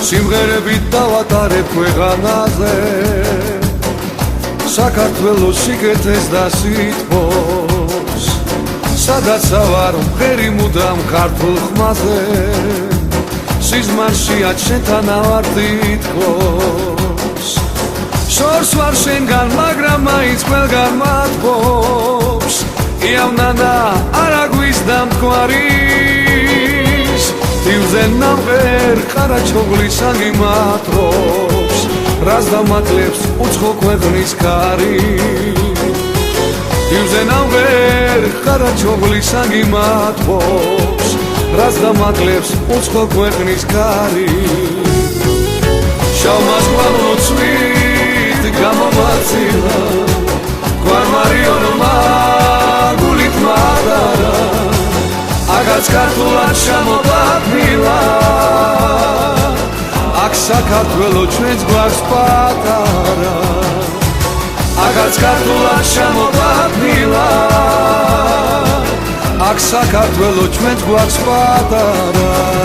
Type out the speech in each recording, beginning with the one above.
სიმღერებით დავატარებ ქვეყანაზე საქართველოს სიკეთეს და სითბოს სადაც ავარ მღერი მუდამ ქართულ ხმაზე სიზმარშია ჩვენთან ავარ თითქოს შორს ვარ შენგან მაგრამ მაინც ყველგან მათბობს იავნანა არა გვიზდა მტკვარის თივზე ნამღერ ყარაჩოგლის აგიმატრობს რას დამაკლებს უცხო ქვეყნის კარი თივზე ნამღერ ყარაჩოგლის აგიმატრობს რას დამაკლებს უცხო ქვეყნის კარი შავმას გვამლოცვით გამომაცილა გვარმარიონმა გულით მადარა აგაც ქართულად შემოგაბმილა აქ საქართველო ჩვენს გვაქვს პატარა აგაც ქართულად შემოგაბმილა აქ საქართველო ჩვენს გვაქვს პატარა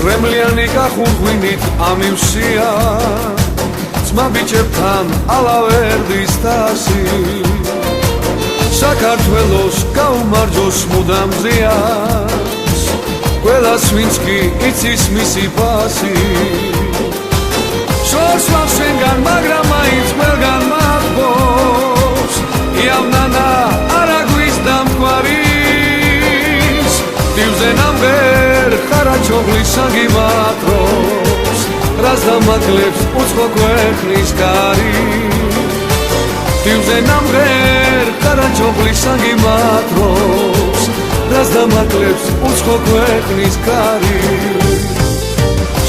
Remliani gახურგვინით ამივსია ძმა ბიჭებთან ალავერდის თასი საქართველოს გაუმარჯოს მუდამ ზიას ყველას ვინც კი იცის მისი ფასი შორს ვარ შენგან მაგრამ მაინც ყველგან მათბობს იავნანა არა გვიზდა მტკვარის თივზე ნამღერ ყარაჩოგლის აგიმატრობს რას დამაკლებს უცხო ქვეყნის კარი თივზე ნამღერ ყარაჩოგლის აგიმატრობს რას დამაკლებს უცხო ქვეყნის კარი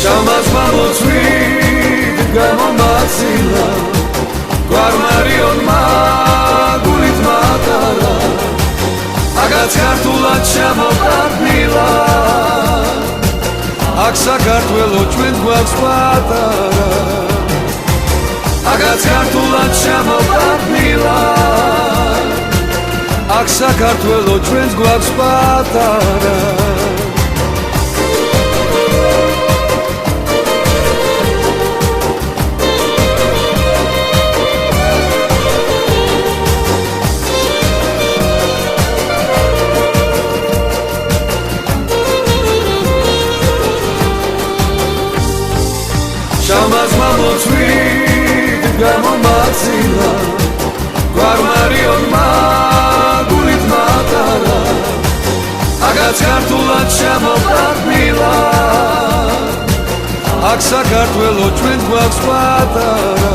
შავმას მამოცვით გამომაცილა გვარმარიონმა გულით მატარა აგაც ქართულად შემოგაბმილა აქ საქართველო ჩვენს გვაქვს პატარა აგაც ქართულად შემოგაბმილა აქ საქართველო ჩვენს გვაქვს პატარა შავმას მამოცვით გამომაცილა გვარმარიონმა გულით მატარა აგაც ქართულად შემოგაბმილა აქ საქართველო ჩვენს გვაქვს პატარა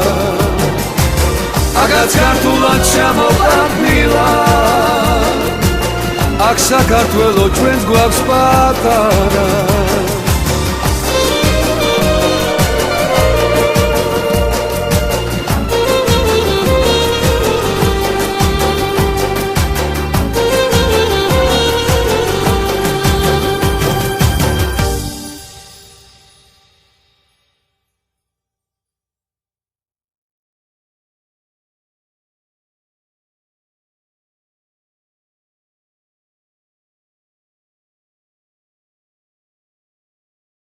აგაც ქართულად შემოგაბმილა აქ საქართველო ჩვენს გვაქვს პატარა